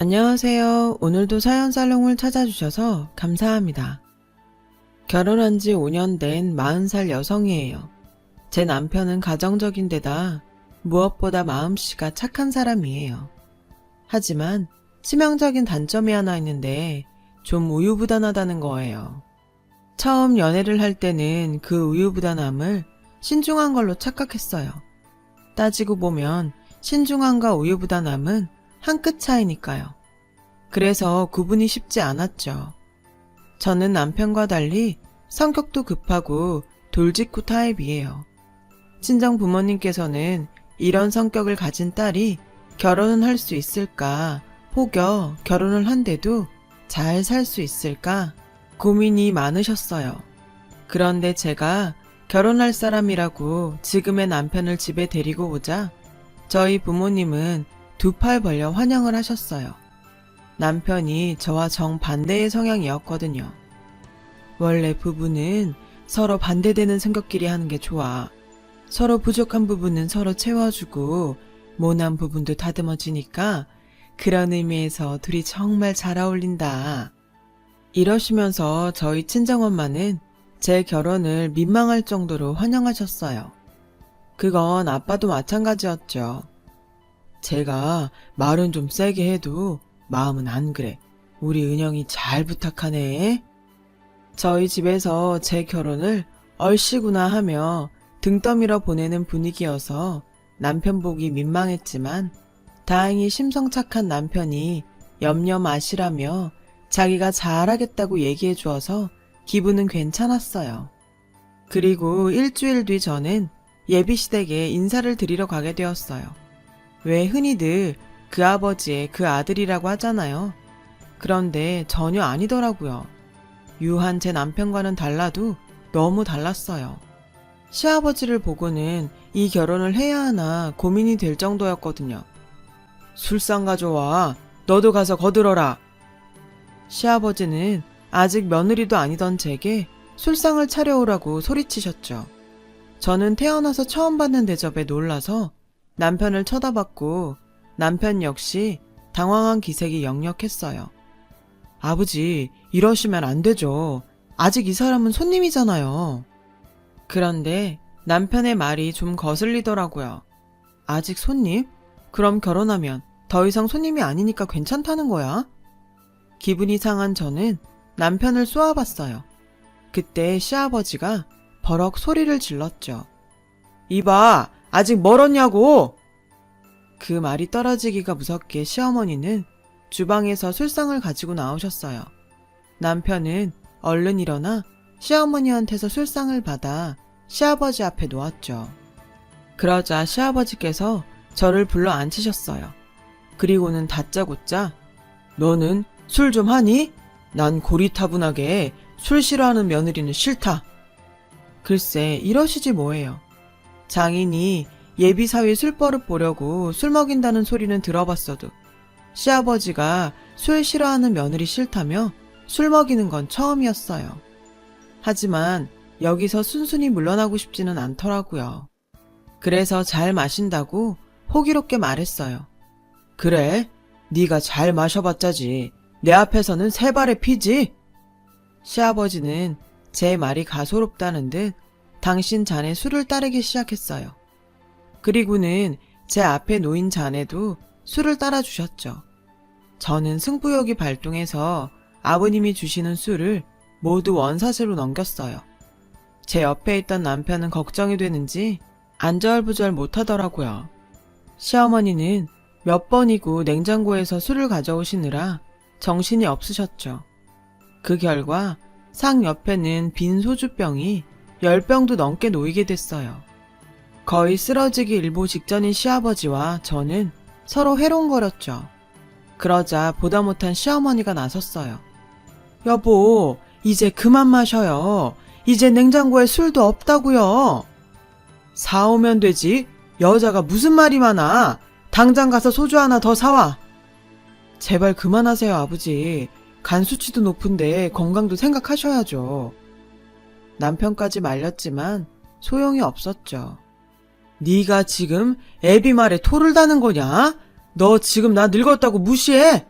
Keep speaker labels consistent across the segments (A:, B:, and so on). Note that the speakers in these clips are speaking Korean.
A: 안녕하세요. 오늘도 사연살롱을 찾아주셔서 감사합니다. 결혼한 지 5년 된 40살 여성이에요. 제 남편은 가정적인 데다 무엇보다 마음씨가 착한 사람이에요. 하지만 치명적인 단점이 하나 있는데 좀 우유부단하다는 거예요. 처음 연애를 할 때는 그 우유부단함을 신중한 걸로 착각했어요. 따지고 보면 신중함과 우유부단함은 한 끗 차이니까요. 그래서 구분이 쉽지 않았죠. 저는 남편과 달리 성격도 급하고 돌직구 타입이에요. 친정 부모님께서는 이런 성격을 가진 딸이 결혼은 할 수 있을까, 혹여 결혼을 한데도 잘 살 수 있을까 고민이 많으셨어요. 그런데 제가 결혼할 사람이라고 지금의 남편을 집에 데리고 오자 저희 부모님은 두 팔 벌려 환영을 하셨어요. 남편이 저와 정반대의 성향이었거든요. 원래 부부는 서로 반대되는 성격끼리 하는 게 좋아. 서로 부족한 부분은 서로 채워주고 모난 부분도 다듬어지니까 그런 의미에서 둘이 정말 잘 어울린다. 이러시면서 저희 친정엄마는 제 결혼을 민망할 정도로 환영하셨어요. 그건 아빠도 마찬가지였죠. 제가 말은 좀 세게 해도 마음은 안 그래. 우리 은영이 잘 부탁하네. 저희 집에서 제 결혼을 얼씨구나 하며 등 떠밀어 보내는 분위기여서 남편 보기 민망했지만 다행히 심성착한 남편이 염려 마시라며 자기가 잘하겠다고 얘기해 주어서 기분은 괜찮았어요. 그리고 일주일 뒤 저는 예비시댁에 인사를 드리러 가게 되었어요. 왜 흔히들 그 아버지의 그 아들이라고 하잖아요. 그런데 전혀 아니더라고요. 유한 제 남편과는 달라도 너무 달랐어요. 시아버지를 보고는 이 결혼을 해야 하나 고민이 될 정도였거든요. 술상 가져와. 너도 가서 거들어라. 시아버지는 아직 며느리도 아니던 제게 술상을 차려오라고 소리치셨죠. 저는 태어나서 처음 받는 대접에 놀라서 남편을 쳐다봤고 남편 역시 당황한 기색이 역력했어요. 아버지, 이러시면 안 되죠. 아직 이 사람은 손님이잖아요. 그런데 남편의 말이 좀 거슬리더라고요. 아직 손님? 그럼 결혼하면 더 이상 손님이 아니니까 괜찮다는 거야? 기분이 상한 저는 남편을 쏘아봤어요. 그때 시아버지가 버럭 소리를 질렀죠. 이봐, 아직 멀었냐고! 그 말이 떨어지기가 무섭게 시어머니는 주방에서 술상을 가지고 나오셨어요. 남편은 얼른 일어나 시어머니한테서 술상을 받아 시아버지 앞에 놓았죠. 그러자 시아버지께서 저를 불러 앉히셨어요. 그리고는 다짜고짜 너는 술 좀 하니? 난 고리타분하게 술 싫어하는 며느리는 싫다. 글쎄 이러시지 뭐예요. 장인이 예비사위 술버릇 보려고 술 먹인다는 소리는 들어봤어도 시아버지가 술 싫어하는 며느리 싫다며 술 먹이는 건 처음이었어요. 하지만 여기서 순순히 물러나고 싶지는 않더라고요. 그래서 잘 마신다고 호기롭게 말했어요. 그래? 네가 잘 마셔봤자지. 내 앞에서는 세 발의 피지? 시아버지는 제 말이 가소롭다는 듯 당신 잔에 술을 따르기 시작했어요. 그리고는 제 앞에 놓인 잔에도 술을 따라주셨죠. 저는 승부욕이 발동해서 아버님이 주시는 술을 모두 원샷으로 넘겼어요. 제 옆에 있던 남편은 걱정이 되는지 안절부절 못하더라고요. 시어머니는 몇 번이고 냉장고에서 술을 가져오시느라 정신이 없으셨죠. 그 결과 상 옆에는 빈 소주병이 10병도 넘게 놓이게 됐어요. 거의 쓰러지기 일보 직전인 시아버지와 저는 서로 해롱거렸죠. 그러자 보다 못한 시어머니가 나섰어요. 여보, 이제 그만 마셔요. 이제 냉장고에 술도 없다고요. 사오면 되지. 여자가 무슨 말이 많아. 당장 가서 소주 하나 더 사와. 제발 그만하세요, 아버지. 간 수치도 높은데 건강도 생각하셔야죠. 남편까지 말렸지만 소용이 없었죠. 네가 지금 애비 말에 토를 다는 거냐? 너 지금 나 늙었다고 무시해?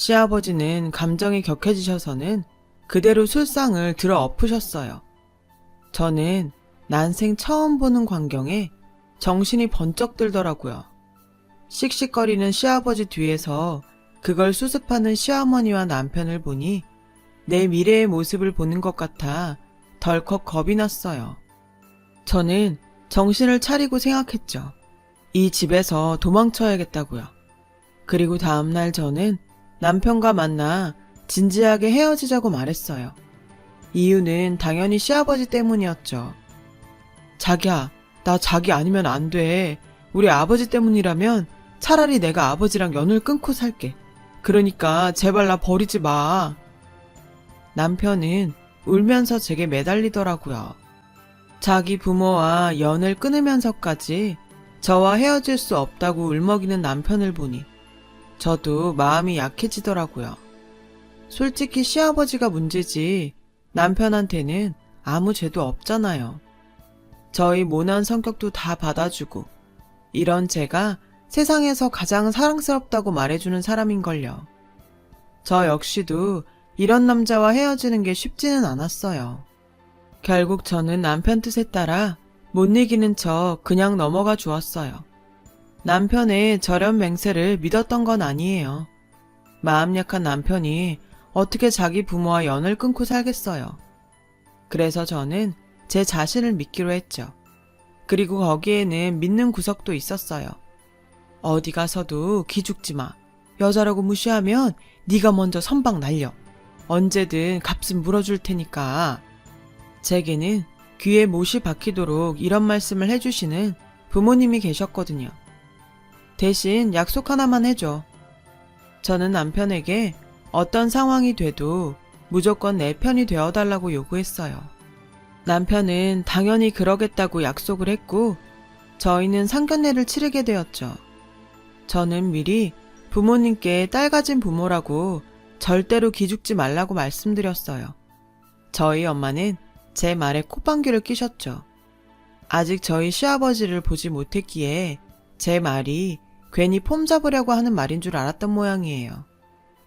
A: 시아버지는 감정이 격해지셔서는 그대로 술상을 들어 엎으셨어요. 저는 난생 처음 보는 광경에 정신이 번쩍 들더라고요. 씩씩거리는 시아버지 뒤에서 그걸 수습하는 시어머니와 남편을 보니 내 미래의 모습을 보는 것 같아 덜컥 겁이 났어요. 저는 정신을 차리고 생각했죠. 이 집에서 도망쳐야겠다고요. 그리고 다음날 저는 남편과 만나 진지하게 헤어지자고 말했어요. 이유는 당연히 시아버지 때문이었죠. 자기야, 나 자기 아니면 안 돼. 우리 아버지 때문이라면 차라리 내가 아버지랑 연을 끊고 살게. 그러니까 제발 나 버리지 마. 남편은 울면서 제게 매달리더라고요. 자기 부모와 연을 끊으면서까지 저와 헤어질 수 없다고 울먹이는 남편을 보니 저도 마음이 약해지더라고요. 솔직히 시아버지가 문제지 남편한테는 아무 죄도 없잖아요. 저희 모난 성격도 다 받아주고 이런 제가 세상에서 가장 사랑스럽다고 말해주는 사람인걸요. 저 역시도 이런 남자와 헤어지는 게 쉽지는 않았어요. 결국 저는 남편 뜻에 따라 못 이기는 척 그냥 넘어가 주었어요. 남편의 저런 맹세를 믿었던 건 아니에요. 마음 약한 남편이 어떻게 자기 부모와 연을 끊고 살겠어요. 그래서 저는 제 자신을 믿기로 했죠. 그리고 거기에는 믿는 구석도 있었어요. 어디 가서도 기죽지 마. 여자라고 무시하면 네가 먼저 선박 날려. 언제든 값은 물어줄 테니까. 제게는 귀에 못이 박히도록 이런 말씀을 해주시는 부모님이 계셨거든요. 대신 약속 하나만 해줘. 저는 남편에게 어떤 상황이 돼도 무조건 내 편이 되어달라고 요구했어요. 남편은 당연히 그러겠다고 약속을 했고 저희는 상견례를 치르게 되었죠. 저는 미리 부모님께 딸 가진 부모라고 절대로 기죽지 말라고 말씀드렸어요. 저희 엄마는 제 말에 콧방귀를 뀌셨죠. 아직 저희 시아버지를 보지 못했기에 제 말이 괜히 폼 잡으려고 하는 말인 줄 알았던 모양이에요.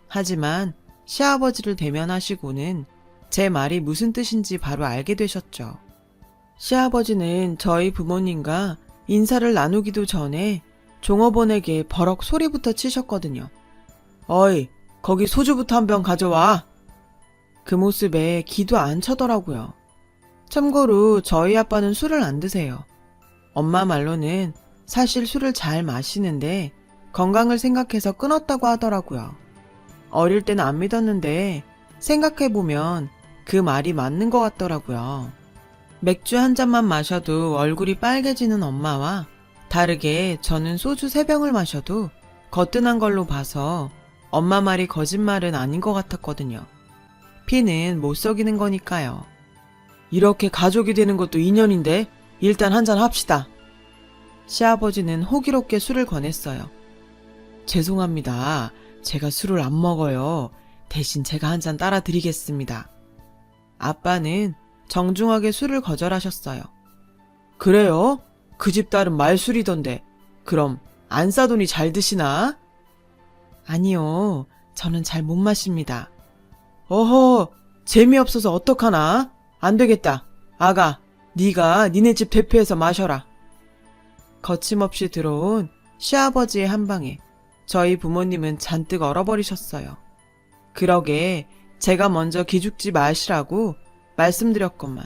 A: 하지만 시아버지를 대면하시고는 제 말이 무슨 뜻인지 바로 알게 되셨죠. 시아버지는 저희 부모님과 인사를 나누기도 전에 종업원에게 버럭 소리부터 치셨거든요. 어이, 거기 소주부터 한 병 가져와. 그 모습에 기도 안 차더라고요. 참고로 저희 아빠는 술을 안 드세요. 엄마 말로는 사실 술을 잘 마시는데 건강을 생각해서 끊었다고 하더라고요. 어릴 때는 안 믿었는데 생각해보면 그 말이 맞는 것 같더라고요. 맥주 한 잔만 마셔도 얼굴이 빨개지는 엄마와 다르게 저는 소주 3병을 마셔도 거뜬한 걸로 봐서 엄마 말이 거짓말은 아닌 것 같았거든요. 피는 못 속이는 거니까요. 이렇게 가족이 되는 것도 인연인데 일단 한잔 합시다. 시아버지는 호기롭게 술을 권했어요. 죄송합니다. 제가 술을 안 먹어요. 대신 제가 한 잔 따라 드리겠습니다. 아빠는 정중하게 술을 거절하셨어요. 그래요? 그 집 딸은 말술이던데 그럼 안 싸더니 잘 드시나? 아니요. 저는 잘 못 마십니다. 어허, 재미없어서 어떡하나? 안 되겠다. 아가, 네가 니네 집 대표해서 마셔라. 거침없이 들어온 시아버지의 한방에 저희 부모님은 잔뜩 얼어버리셨어요. 그러게 제가 먼저 기죽지 마시라고 말씀드렸건만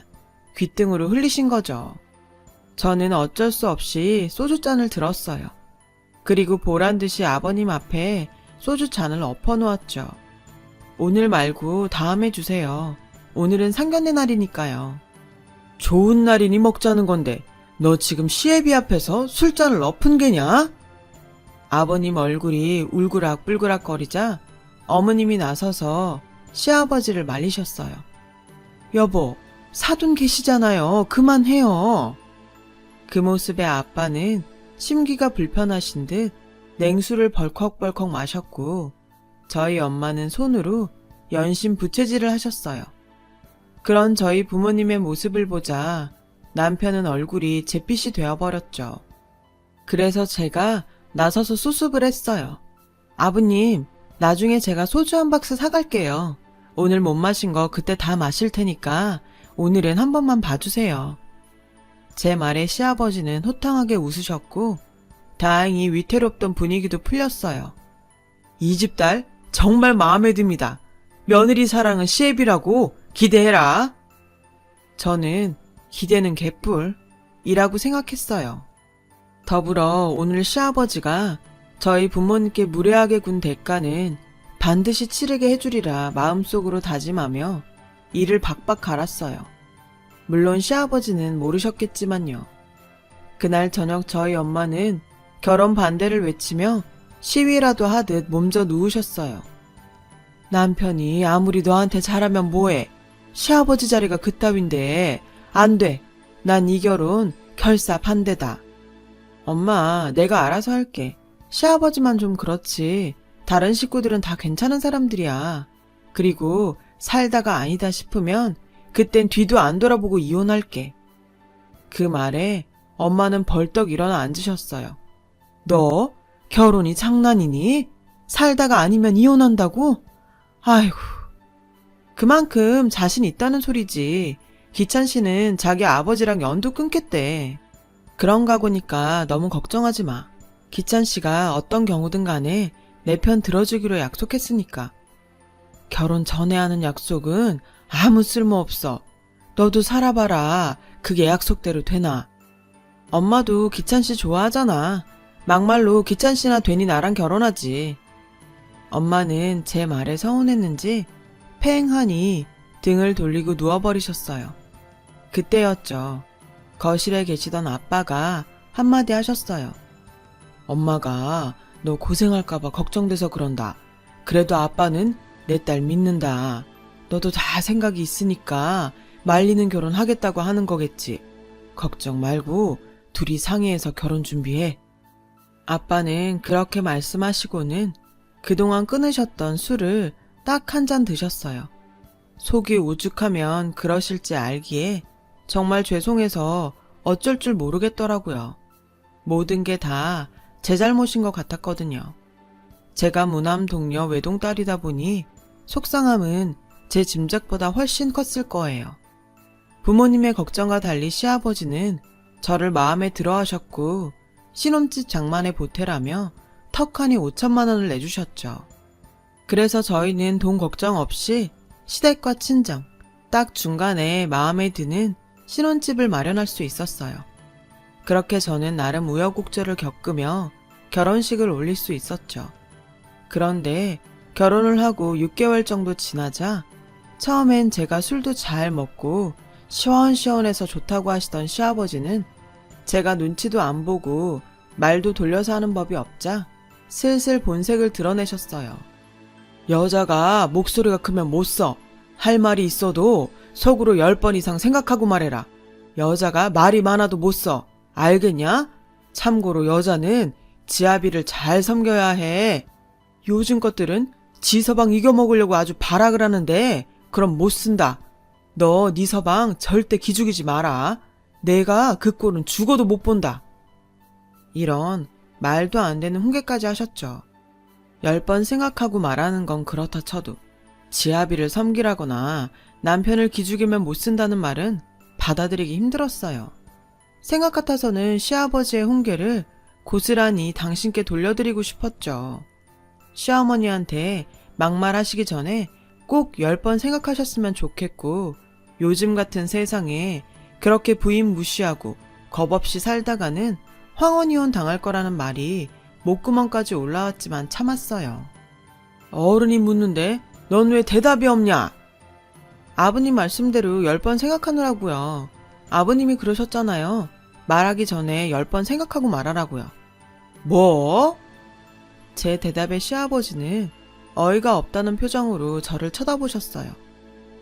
A: 귓등으로 흘리신 거죠. 저는 어쩔 수 없이 소주잔을 들었어요. 그리고 보란듯이 아버님 앞에 소주잔을 엎어놓았죠. 오늘 말고 다음에 주세요. 오늘은 상견례 날이니까요. 좋은 날이니 먹자는 건데 너 지금 시애비 앞에서 술잔을 엎은 게냐? 아버님 얼굴이 울그락불그락 거리자 어머님이 나서서 시아버지를 말리셨어요. 여보, 사돈 계시잖아요. 그만해요. 그 모습에 아빠는 심기가 불편하신 듯 냉수를 벌컥벌컥 마셨고 저희 엄마는 손으로 연신 부채질을 하셨어요. 그런 저희 부모님의 모습을 보자 남편은 얼굴이 잿빛이 되어버렸죠. 그래서 제가 나서서 수습을 했어요. 아버님, 나중에 제가 소주 한 박스 사갈게요. 오늘 못 마신 거 그때 다 마실 테니까 오늘은 한 번만 봐주세요. 제 말에 시아버지는 호탕하게 웃으셨고 다행히 위태롭던 분위기도 풀렸어요. 이 집 딸 정말 마음에 듭니다. 며느리 사랑은 시애비라고 기대해라. 저는 기대는 개뿔이라고 생각했어요. 더불어 오늘 시아버지가 저희 부모님께 무례하게 군 대가는 반드시 치르게 해주리라 마음속으로 다짐하며 이를 박박 갈았어요. 물론 시아버지는 모르셨겠지만요. 그날 저녁 저희 엄마는 결혼 반대를 외치며 시위라도 하듯 몸져 누우셨어요. 남편이 아무리 너한테 잘하면 뭐해. 시아버지 자리가 그따윈데 안 돼. 난 이 결혼 결사 반대다. 엄마, 내가 알아서 할게. 시아버지만 좀 그렇지. 다른 식구들은 다 괜찮은 사람들이야. 그리고 살다가 아니다 싶으면 그땐 뒤도 안 돌아보고 이혼할게. 그 말에 엄마는 벌떡 일어나 앉으셨어요. 너 결혼이 장난이니? 살다가 아니면 이혼한다고? 아이고. 그만큼 자신 있다는 소리지. 기찬 씨는 자기 아버지랑 연도 끊겠대. 그런가 보니까 너무 걱정하지 마. 기찬 씨가 어떤 경우든 간에 내 편 들어주기로 약속했으니까. 결혼 전에 하는 약속은 아무 쓸모 없어. 너도 살아봐라. 그게 약속대로 되나. 엄마도 기찬 씨 좋아하잖아. 막말로 기찬 씨나 되니 나랑 결혼하지. 엄마는 제 말에 서운했는지 팽하니 등을 돌리고 누워버리셨어요. 그때였죠. 거실에 계시던 아빠가 한마디 하셨어요. 엄마가 너 고생할까봐 걱정돼서 그런다. 그래도 아빠는 내 딸 믿는다. 너도 다 생각이 있으니까 말리는 결혼 하겠다고 하는 거겠지. 걱정 말고 둘이 상의해서 결혼 준비해. 아빠는 그렇게 말씀하시고는 그동안 끊으셨던 술을 딱 한 잔 드셨어요. 속이 오죽하면 그러실지 알기에 정말 죄송해서 어쩔 줄 모르겠더라고요. 모든 게 다 제 잘못인 것 같았거든요. 제가 무남 동녀 외동딸이다 보니 속상함은 제 짐작보다 훨씬 컸을 거예요. 부모님의 걱정과 달리 시아버지는 저를 마음에 들어 하셨고 신혼집 장만에 보태라며 턱하니 5천만 원을 내주셨죠. 그래서 저희는 돈 걱정 없이 시댁과 친정, 딱 중간에 마음에 드는 신혼집을 마련할 수 있었어요. 그렇게 저는 나름 우여곡절을 겪으며 결혼식을 올릴 수 있었죠. 그런데 결혼을 하고 6개월 정도 지나자 처음엔 제가 술도 잘 먹고 시원시원해서 좋다고 하시던 시아버지는 제가 눈치도 안 보고 말도 돌려서 하는 법이 없자 슬슬 본색을 드러내셨어요. 여자가 목소리가 크면 못 써. 할 말이 있어도 속으로 10번 이상 생각하고 말해라. 여자가 말이 많아도 못 써. 알겠냐? 참고로 여자는 지아비를 잘 섬겨야 해. 요즘 것들은 지 서방 이겨먹으려고 아주 발악을 하는데 그럼 못 쓴다. 너 네 서방 절대 기죽이지 마라. 내가 그 꼴은 죽어도 못 본다. 이런 말도 안 되는 훈계까지 하셨죠. 10번 생각하고 말하는 건 그렇다 쳐도 지아비를 섬기라거나 남편을 기죽이면 못 쓴다는 말은 받아들이기 힘들었어요. 생각 같아서는 시아버지의 훈계를 고스란히 당신께 돌려드리고 싶었죠. 시어머니한테 막말하시기 전에 꼭 10번 생각하셨으면 좋겠고 요즘 같은 세상에 그렇게 부인 무시하고 겁없이 살다가는 황혼이혼 당할 거라는 말이 목구멍까지 올라왔지만 참았어요. 어른이 묻는데 넌 왜 대답이 없냐? 아버님 말씀대로 10번 생각하느라고요. 아버님이 그러셨잖아요. 말하기 전에 10번 생각하고 말하라고요. 뭐? 제 대답에 시아버지는 어이가 없다는 표정으로 저를 쳐다보셨어요.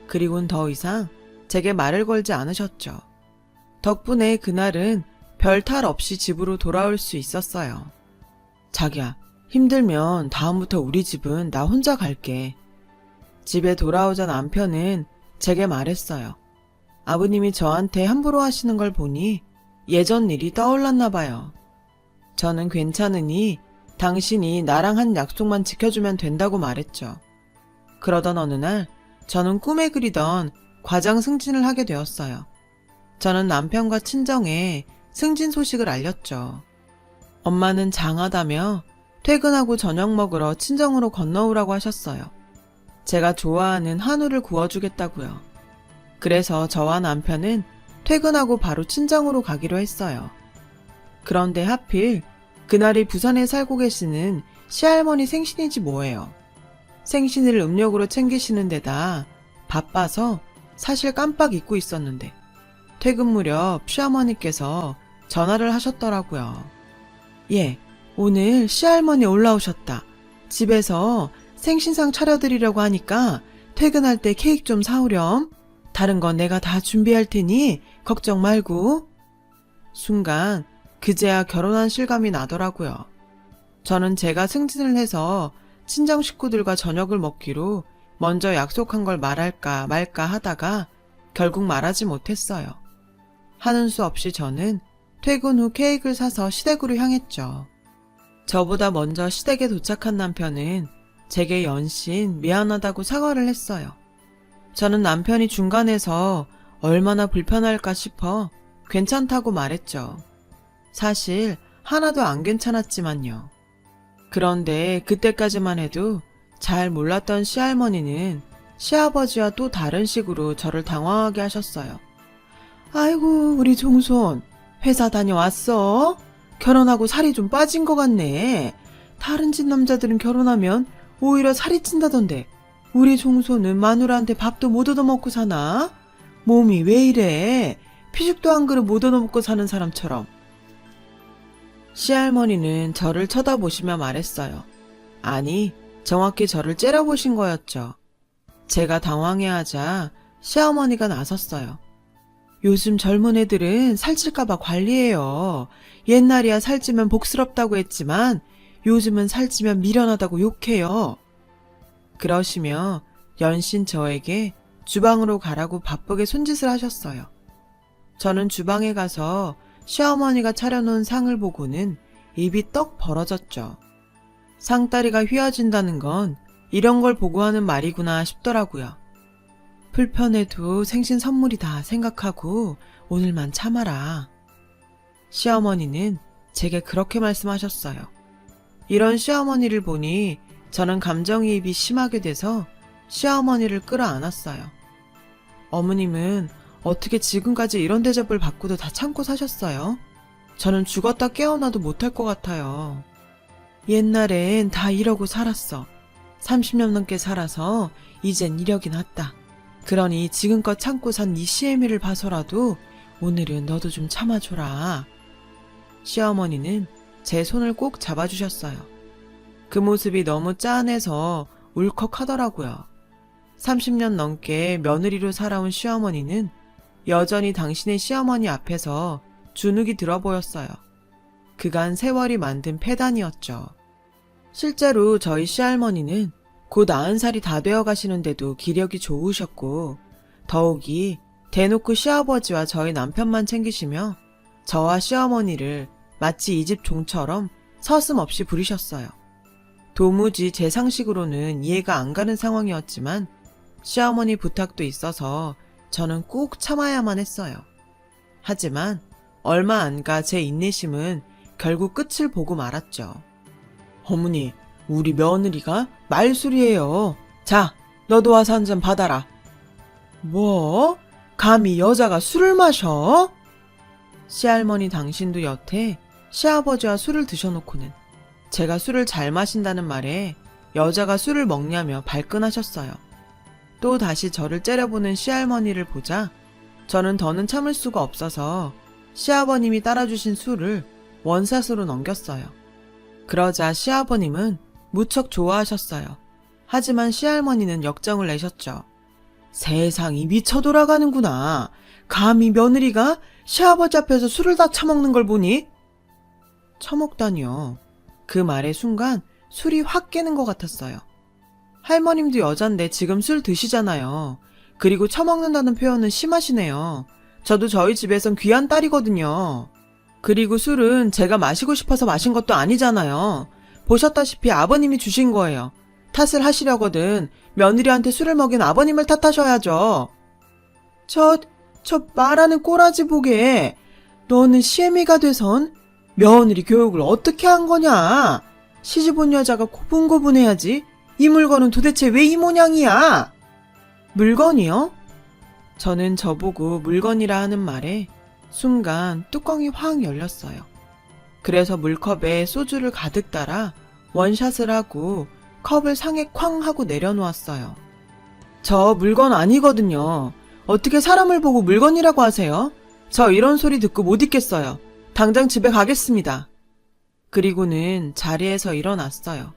A: 그리고는 더 이상 제게 말을 걸지 않으셨죠. 덕분에 그날은 별 탈 없이 집으로 돌아올 수 있었어요. 자기야, 힘들면 다음부터 우리 집은 나 혼자 갈게. 집에 돌아오자 남편은 제게 말했어요. 아버님이 저한테 함부로 하시는 걸 보니 예전 일이 떠올랐나 봐요. 저는 괜찮으니 당신이 나랑 한 약속만 지켜주면 된다고 말했죠. 그러던 어느 날 저는 꿈에 그리던 과장 승진을 하게 되었어요. 저는 남편과 친정에 승진 소식을 알렸죠. 엄마는 장하다며 퇴근하고 저녁 먹으러 친정으로 건너오라고 하셨어요. 제가 좋아하는 한우를 구워주겠다고요. 그래서 저와 남편은 퇴근하고 바로 친정으로 가기로 했어요. 그런데 하필 그날이 부산에 살고 계시는 시할머니 생신이지 뭐예요. 생신을 음력으로 챙기시는 데다 바빠서 사실 깜빡 잊고 있었는데 퇴근 무렵 시어머니께서 전화를 하셨더라고요. 예, 오늘 시할머니 올라오셨다. 집에서 생신상 차려드리려고 하니까 퇴근할 때 케이크 좀 사오렴. 다른 건 내가 다 준비할 테니 걱정 말고. 순간 그제야 결혼한 실감이 나더라고요. 저는 제가 승진을 해서 친정 식구들과 저녁을 먹기로 먼저 약속한 걸 말할까 말까 하다가 결국 말하지 못했어요. 하는 수 없이 저는 퇴근 후 케이크를 사서 시댁으로 향했죠. 저보다 먼저 시댁에 도착한 남편은 제게 연신 미안하다고 사과를 했어요. 저는 남편이 중간에서 얼마나 불편할까 싶어 괜찮다고 말했죠. 사실 하나도 안 괜찮았지만요. 그런데 그때까지만 해도 잘 몰랐던 시할머니는 시아버지와 또 다른 식으로 저를 당황하게 하셨어요. 아이고, 우리 종손 회사 다녀왔어? 결혼하고 살이 좀 빠진 것 같네. 다른 집 남자들은 결혼하면 오히려 살이 찐다던데 우리 종손은 마누라한테 밥도 못 얻어먹고 사나? 몸이 왜 이래? 피죽도 한 그릇 못 얻어먹고 사는 사람처럼. 시할머니는 저를 쳐다보시며 말했어요. 아니, 정확히 저를 째려보신 거였죠. 제가 당황해하자 시어머니가 나섰어요. 요즘 젊은 애들은 살찔까봐 관리해요. 옛날이야 살찌면 복스럽다고 했지만 요즘은 살찌면 미련하다고 욕해요. 그러시며 연신 저에게 주방으로 가라고 바쁘게 손짓을 하셨어요. 저는 주방에 가서 시어머니가 차려놓은 상을 보고는 입이 떡 벌어졌죠. 상다리가 휘어진다는 건 이런 걸 보고 하는 말이구나 싶더라고요. 불편해도 생신 선물이다 생각하고 오늘만 참아라. 시어머니는 제게 그렇게 말씀하셨어요. 이런 시어머니를 보니 저는 감정이입이 심하게 돼서 시어머니를 끌어안았어요. 어머님은 어떻게 지금까지 이런 대접을 받고도 다 참고 사셨어요? 저는 죽었다 깨어나도 못할 것 같아요. 옛날엔 다 이러고 살았어. 30년 넘게 살아서 이젠 이러긴 왔다. 그러니 지금껏 참고 산 이 시애미를 봐서라도 오늘은 너도 좀 참아줘라. 시어머니는 제 손을 꼭 잡아주셨어요. 그 모습이 너무 짠해서 울컥하더라고요. 30년 넘게 며느리로 살아온 시어머니는 여전히 당신의 시어머니 앞에서 주눅이 들어 보였어요. 그간 세월이 만든 폐단이었죠. 실제로 저희 시할머니는 곧 90살이 다 되어 가시는데도 기력이 좋으셨고 더욱이 대놓고 시아버지와 저희 남편만 챙기시며 저와 시어머니를 마치 이 집 종처럼 서슴없이 부리셨어요. 도무지 제 상식으로는 이해가 안 가는 상황이었지만 시어머니 부탁도 있어서 저는 꼭 참아야만 했어요. 하지만 얼마 안 가 제 인내심은 결국 끝을 보고 말았죠. 어머니, 우리 며느리가 말술이에요. 자, 너도 와서 한 잔 받아라. 뭐? 감히 여자가 술을 마셔? 시할머니 당신도 여태 시아버지와 술을 드셔놓고는 제가 술을 잘 마신다는 말에 여자가 술을 먹냐며 발끈하셨어요. 또 다시 저를 째려보는 시할머니를 보자 저는 더는 참을 수가 없어서 시아버님이 따라주신 술을 원샷으로 넘겼어요. 그러자 시아버님은 무척 좋아하셨어요. 하지만 시할머니는 역정을 내셨죠. 세상이 미쳐 돌아가는구나. 감히 며느리가 시아버지 앞에서 술을 다 처먹는 걸 보니? 처먹다니요. 그 말의 순간 술이 확 깨는 것 같았어요. 할머님도 여잔데 지금 술 드시잖아요. 그리고 처먹는다는 표현은 심하시네요. 저도 저희 집에선 귀한 딸이거든요. 그리고 술은 제가 마시고 싶어서 마신 것도 아니잖아요. 보셨다시피 아버님이 주신 거예요. 탓을 하시려거든 며느리한테 술을 먹인 아버님을 탓하셔야죠. 저 말하는 꼬라지 보게. 너는 시애미가 돼선 며느리 교육을 어떻게 한 거냐? 시집 온 여자가 고분고분해야지. 이 물건은 도대체 왜 이 모양이야? 물건이요? 저는 저보고 물건이라 하는 말에 순간 뚜껑이 확 열렸어요. 그래서 물컵에 소주를 가득 따라 원샷을 하고 컵을 상에 쾅 하고 내려놓았어요. 저 물건 아니거든요. 어떻게 사람을 보고 물건이라고 하세요? 저 이런 소리 듣고 못 있겠어요. 당장 집에 가겠습니다. 그리고는 자리에서 일어났어요.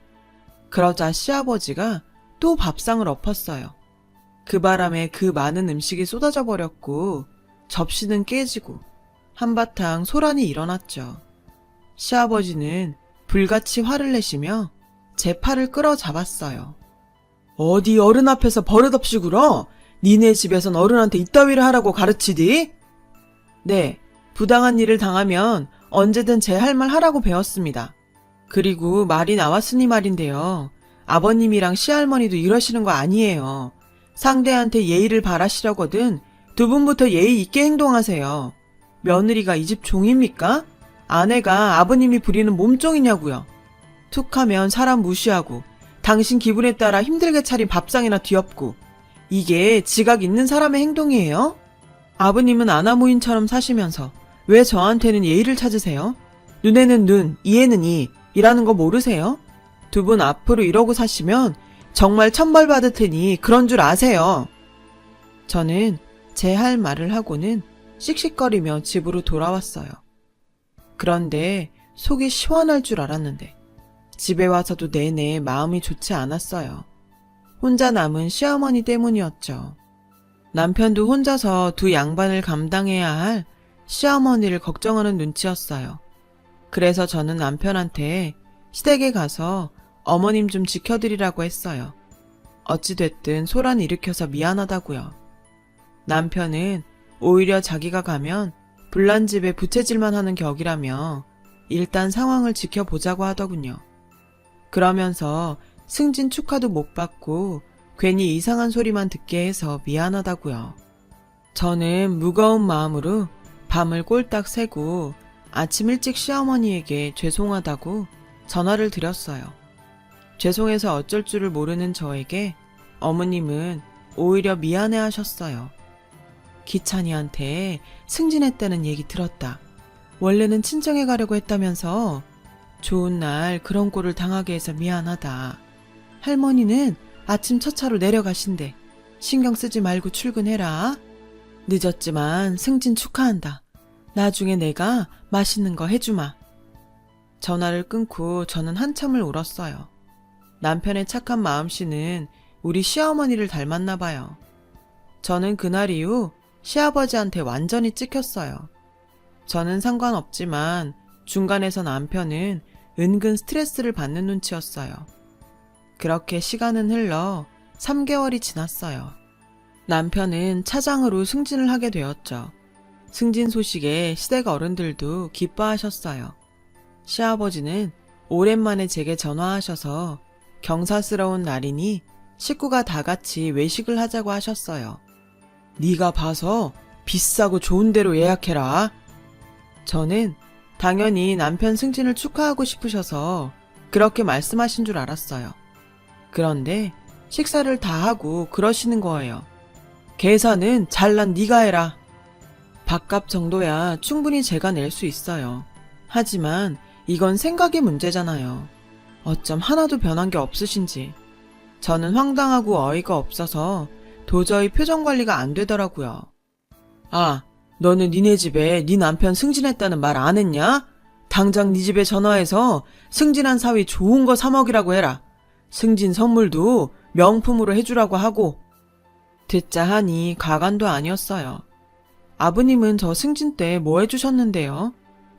A: 그러자 시아버지가 또 밥상을 엎었어요. 그 바람에 그 많은 음식이 쏟아져 버렸고 접시는 깨지고 한바탕 소란이 일어났죠. 시아버지는 불같이 화를 내시며 제 팔을 끌어 잡았어요. 어디 어른 앞에서 버릇없이 굴어? 니네 집에선 어른한테 이따위를 하라고 가르치디? 네, 부당한 일을 당하면 언제든 제 할 말 하라고 배웠습니다. 그리고 말이 나왔으니 말인데요. 아버님이랑 시할머니도 이러시는 거 아니에요. 상대한테 예의를 바라시려거든 두 분부터 예의 있게 행동하세요. 며느리가 이 집 종입니까? 아내가 아버님이 부리는 몸종이냐고요. 툭하면 사람 무시하고 당신 기분에 따라 힘들게 차린 밥상이나 뒤엎고 이게 지각 있는 사람의 행동이에요? 아버님은 아나무인처럼 사시면서 왜 저한테는 예의를 찾으세요? 눈에는 눈, 이에는 이 이라는 거 모르세요? 두 분 앞으로 이러고 사시면 정말 천벌 받을 테니 그런 줄 아세요. 저는 제 할 말을 하고는 씩씩거리며 집으로 돌아왔어요. 그런데 속이 시원할 줄 알았는데 집에 와서도 내내 마음이 좋지 않았어요. 혼자 남은 시어머니 때문이었죠. 남편도 혼자서 두 양반을 감당해야 할 시어머니를 걱정하는 눈치였어요. 그래서 저는 남편한테 시댁에 가서 어머님 좀 지켜드리라고 했어요. 어찌됐든 소란 일으켜서 미안하다고요. 남편은 오히려 자기가 가면 불난집에 부채질만 하는 격이라며 일단 상황을 지켜보자고 하더군요. 그러면서 승진 축하도 못 받고 괜히 이상한 소리만 듣게 해서 미안하다고요. 저는 무거운 마음으로 밤을 꼴딱 새고 아침 일찍 시어머니에게 죄송하다고 전화를 드렸어요. 죄송해서 어쩔 줄을 모르는 저에게 어머님은 오히려 미안해 하셨어요. 기찬이한테 승진했다는 얘기 들었다. 원래는 친정에 가려고 했다면서. 좋은 날 그런 꼴을 당하게 해서 미안하다. 할머니는 아침 첫 차로 내려가신대. 신경 쓰지 말고 출근해라. 늦었지만 승진 축하한다. 나중에 내가 맛있는 거 해주마. 전화를 끊고 저는 한참을 울었어요. 남편의 착한 마음씨는 우리 시어머니를 닮았나 봐요. 저는 그날 이후 시아버지한테 완전히 찍혔어요. 저는 상관없지만 중간에서 남편은 은근 스트레스를 받는 눈치였어요. 그렇게 시간은 흘러 3개월이 지났어요. 남편은 차장으로 승진을 하게 되었죠. 승진 소식에 시댁 어른들도 기뻐하셨어요. 시아버지는 오랜만에 제게 전화하셔서 경사스러운 날이니 식구가 다 같이 외식을 하자고 하셨어요. 네가 봐서 비싸고 좋은 데로 예약해라. 저는 당연히 남편 승진을 축하하고 싶으셔서 그렇게 말씀하신 줄 알았어요. 그런데 식사를 다 하고 그러시는 거예요. 계산은 잘난 네가 해라. 밥값 정도야 충분히 제가 낼 수 있어요. 하지만 이건 생각의 문제잖아요. 어쩜 하나도 변한 게 없으신지. 저는 황당하고 어이가 없어서 도저히 표정 관리가 안 되더라고요. 아, 너는 니네 집에 네 남편 승진했다는 말 안 했냐? 당장 네 집에 전화해서 승진한 사위 좋은 거 사 먹이라고 해라. 승진 선물도 명품으로 해주라고 하고. 듣자 하니 가관도 아니었어요. 아버님은 저 승진 때 뭐 해주셨는데요?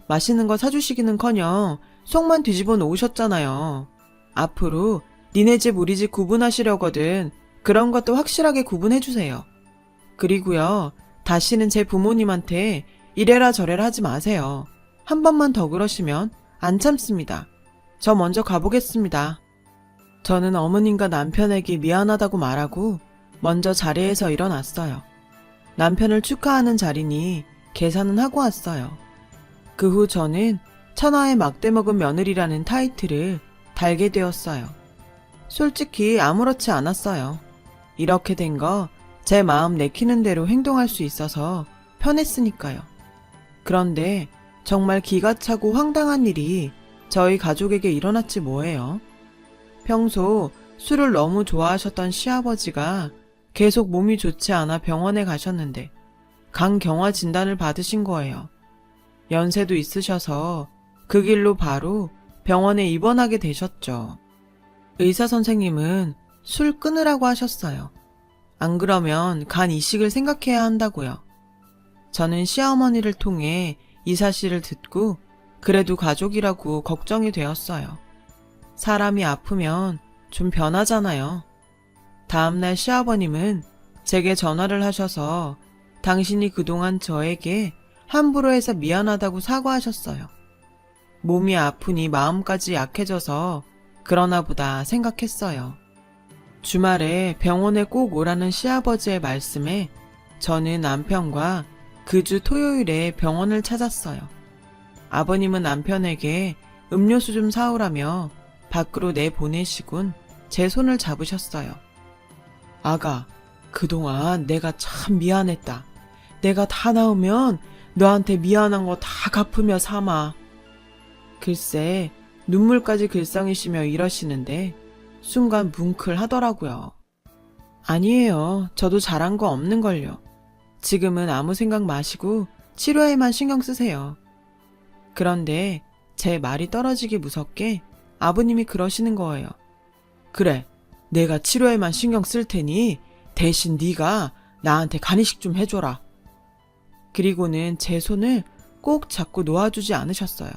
A: 맛있는 거 사주시기는커녕 속만 뒤집어 놓으셨잖아요. 앞으로 니네 집 우리 집 구분하시려거든 그런 것도 확실하게 구분해주세요. 그리고요, 다시는 제 부모님한테 이래라 저래라 하지 마세요. 한 번만 더 그러시면 안 참습니다. 저 먼저 가보겠습니다. 저는 어머님과 남편에게 미안하다고 말하고 먼저 자리에서 일어났어요. 남편을 축하하는 자리니 계산은 하고 왔어요. 그 후 저는 천하의 막대 먹은 며느리라는 타이틀을 달게 되었어요. 솔직히 아무렇지 않았어요. 이렇게 된 거 제 마음 내키는 대로 행동할 수 있어서 편했으니까요. 그런데 정말 기가 차고 황당한 일이 저희 가족에게 일어났지 뭐예요. 평소 술을 너무 좋아하셨던 시아버지가 계속 몸이 좋지 않아 병원에 가셨는데 간경화 진단을 받으신 거예요. 연세도 있으셔서 그 길로 바로 병원에 입원하게 되셨죠. 의사 선생님은 술 끊으라고 하셨어요. 안 그러면 간 이식을 생각해야 한다고요. 저는 시어머니를 통해 이 사실을 듣고 그래도 가족이라고 걱정이 되었어요. 사람이 아프면 좀 변하잖아요. 다음날 시아버님은 제게 전화를 하셔서 당신이 그동안 저에게 함부로 해서 미안하다고 사과하셨어요. 몸이 아프니 마음까지 약해져서 그러나 보다 생각했어요. 주말에 병원에 꼭 오라는 시아버지의 말씀에 저는 남편과 그 주 토요일에 병원을 찾았어요. 아버님은 남편에게 음료수 좀 사오라며 밖으로 내보내시곤 제 손을 잡으셨어요. 아가, 그동안 내가 참 미안했다. 내가 다 나으면 너한테 미안한 거 다 갚으며 삼아. 글쎄 눈물까지 글썽이시며 이러시는데 순간 뭉클하더라고요. 아니에요. 저도 잘한 거 없는걸요. 지금은 아무 생각 마시고 치료에만 신경 쓰세요. 그런데 제 말이 떨어지기 무섭게 아버님이 그러시는 거예요. 그래, 내가 치료에만 신경 쓸 테니 대신 네가 나한테 간이식 좀 해줘라. 그리고는 제 손을 꼭 잡고 놓아주지 않으셨어요.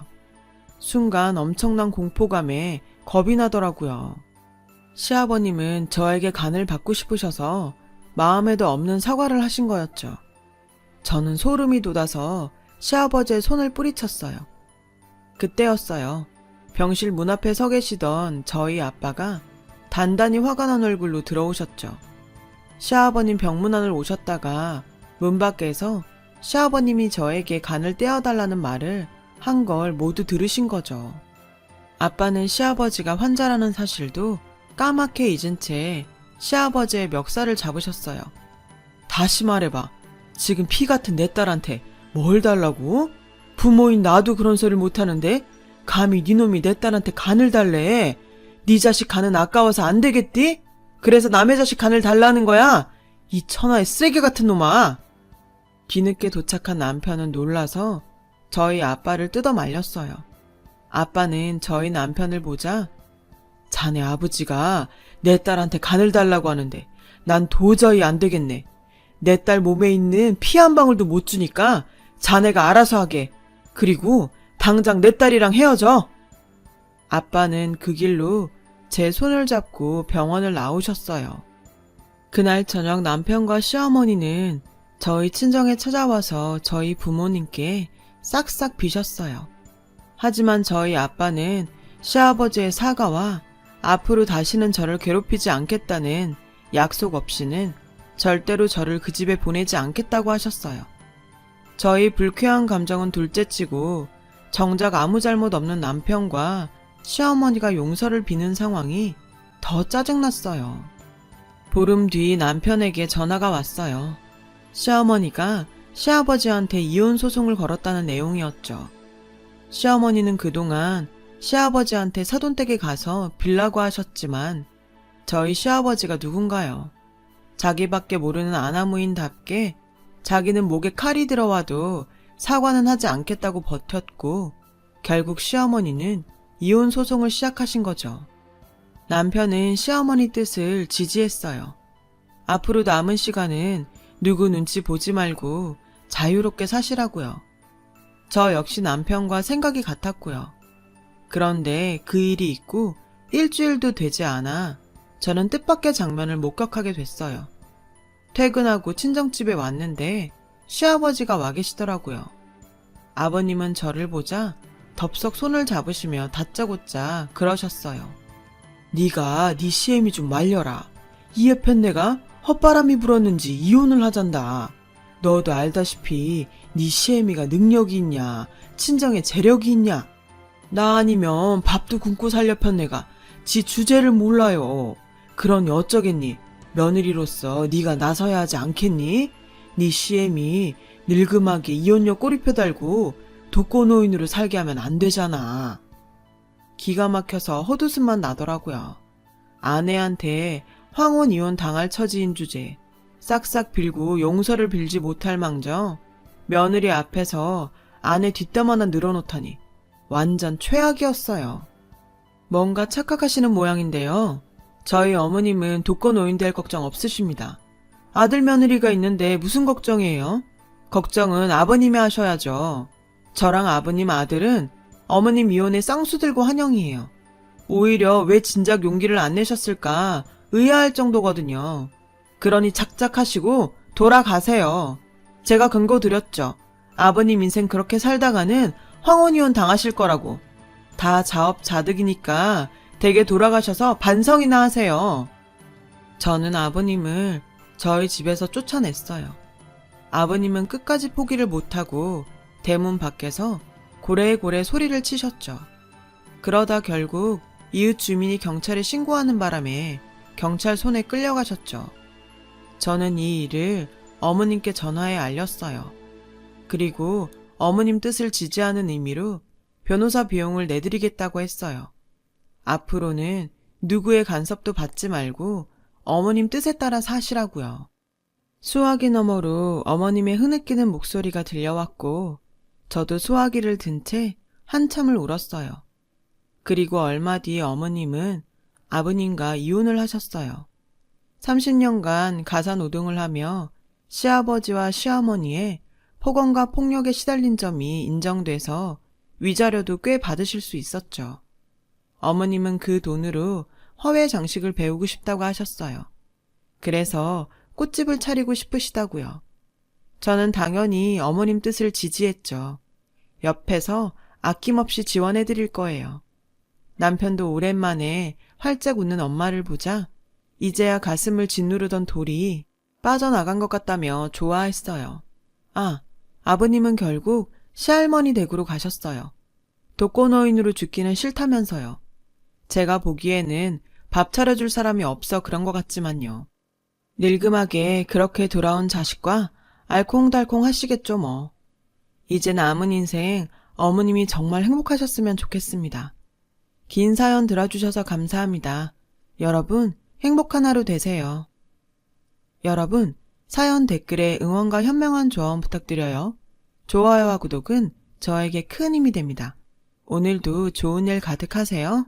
A: 순간 엄청난 공포감에 겁이 나더라고요. 시아버님은 저에게 간을 받고 싶으셔서 마음에도 없는 사과를 하신 거였죠. 저는 소름이 돋아서 시아버지의 손을 뿌리쳤어요. 그때였어요. 병실 문 앞에 서 계시던 저희 아빠가 단단히 화가 난 얼굴로 들어오셨죠. 시아버님 병문안을 오셨다가 문 밖에서 시아버님이 저에게 간을 떼어달라는 말을 한 걸 모두 들으신 거죠. 아빠는 시아버지가 환자라는 사실도 까맣게 잊은 채 시아버지의 멱살을 잡으셨어요. 다시 말해봐. 지금 피 같은 내 딸한테 뭘 달라고? 부모인 나도 그런 소리를 못하는데 감히 네 놈이 내 딸한테 간을 달래. 네 자식 간은 아까워서 안 되겠디? 그래서 남의 자식 간을 달라는 거야? 이 천하의 쓰레기 같은 놈아. 뒤늦게 도착한 남편은 놀라서 저희 아빠를 뜯어 말렸어요. 아빠는 저희 남편을 보자 자네 아버지가 내 딸한테 간을 달라고 하는데 난 도저히 안 되겠네. 내 딸 몸에 있는 피 한 방울도 못 주니까 자네가 알아서 하게. 그리고 당장 내 딸이랑 헤어져. 아빠는 그 길로 제 손을 잡고 병원을 나오셨어요. 그날 저녁 남편과 시어머니는 저희 친정에 찾아와서 저희 부모님께 싹싹 비셨어요. 하지만 저희 아빠는 시아버지의 사과와 앞으로 다시는 저를 괴롭히지 않겠다는 약속 없이는 절대로 저를 그 집에 보내지 않겠다고 하셨어요. 저희 불쾌한 감정은 둘째치고 정작 아무 잘못 없는 남편과 시어머니가 용서를 비는 상황이 더 짜증났어요. 보름 뒤 남편에게 전화가 왔어요. 시어머니가 시아버지한테 이혼 소송을 걸었다는 내용이었죠. 시어머니는 그동안 시아버지한테 사돈댁에 가서 빌라고 하셨지만 저희 시아버지가 누군가요? 자기밖에 모르는 아나무인답게 자기는 목에 칼이 들어와도 사과는 하지 않겠다고 버텼고 결국 시어머니는 이혼 소송을 시작하신 거죠. 남편은 시어머니 뜻을 지지했어요. 앞으로 남은 시간은 누구 눈치 보지 말고 자유롭게 사시라고요. 저 역시 남편과 생각이 같았고요. 그런데 그 일이 있고 일주일도 되지 않아 저는 뜻밖의 장면을 목격하게 됐어요. 퇴근하고 친정집에 왔는데 시아버지가 와 계시더라고요. 아버님은 저를 보자 덥석 손을 잡으시며 다짜고짜 그러셨어요. 네가 네 시애미 좀 말려라. 이에 편내가 헛바람이 불었는지 이혼을 하잔다. 너도 알다시피 네 시애미가 능력이 있냐, 친정에 재력이 있냐. 나 아니면 밥도 굶고 살려 편내가 지 주제를 몰라요. 그러니 어쩌겠니? 며느리로서 네가 나서야 하지 않겠니? 네 시애미 늙음하게 이혼녀 꼬리표 달고 독거노인으로 살게 하면 안 되잖아. 기가 막혀서 헛웃음만 나더라고요. 아내한테 황혼 이혼 당할 처지인 주제 싹싹 빌고 용서를 빌지 못할 망정 며느리 앞에서 아내 뒷담 하나 늘어놓다니 완전 최악이었어요. 뭔가 착각하시는 모양인데요. 저희 어머님은 독거노인 될 걱정 없으십니다. 아들 며느리가 있는데 무슨 걱정이에요? 걱정은 아버님이 하셔야죠. 저랑 아버님 아들은 어머님 이혼에 쌍수 들고 환영이에요. 오히려 왜 진작 용기를 안 내셨을까 의아할 정도거든요. 그러니 착착하시고 돌아가세요. 제가 근거 드렸죠. 아버님 인생 그렇게 살다가는 황혼이혼 당하실 거라고. 다 자업자득이니까 댁에 돌아가셔서 반성이나 하세요. 저는 아버님을 저희 집에서 쫓아냈어요. 아버님은 끝까지 포기를 못하고 대문 밖에서 고래고래 소리를 치셨죠. 그러다 결국 이웃 주민이 경찰에 신고하는 바람에 경찰 손에 끌려가셨죠. 저는 이 일을 어머님께 전화해 알렸어요. 그리고 어머님 뜻을 지지하는 의미로 변호사 비용을 내드리겠다고 했어요. 앞으로는 누구의 간섭도 받지 말고 어머님 뜻에 따라 사시라고요. 수화기 너머로 어머님의 흐느끼는 목소리가 들려왔고 저도 수화기를 든 채 한참을 울었어요. 그리고 얼마 뒤에 어머님은 아버님과 이혼을 하셨어요. 30년간 가사노동을 하며 시아버지와 시어머니의 폭언과 폭력에 시달린 점이 인정돼서 위자료도 꽤 받으실 수 있었죠. 어머님은 그 돈으로 화훼 장식을 배우고 싶다고 하셨어요. 그래서 꽃집을 차리고 싶으시다고요. 저는 당연히 어머님 뜻을 지지했죠. 옆에서 아낌없이 지원해 드릴 거예요. 남편도 오랜만에 활짝 웃는 엄마를 보자 이제야 가슴을 짓누르던 돌이 빠져나간 것 같다며 좋아했어요. 아, 아버님은 결국 시할머니 댁으로 가셨어요. 독거노인으로 죽기는 싫다면서요. 제가 보기에는 밥 차려줄 사람이 없어 그런 것 같지만요. 늙음하게 그렇게 돌아온 자식과 알콩달콩 하시겠죠 뭐. 이제 남은 인생 어머님이 정말 행복하셨으면 좋겠습니다. 긴 사연 들어주셔서 감사합니다. 여러분 행복한 하루 되세요. 여러분 사연 댓글에 응원과 현명한 조언 부탁드려요. 좋아요와 구독은 저에게 큰 힘이 됩니다. 오늘도 좋은 일 가득하세요.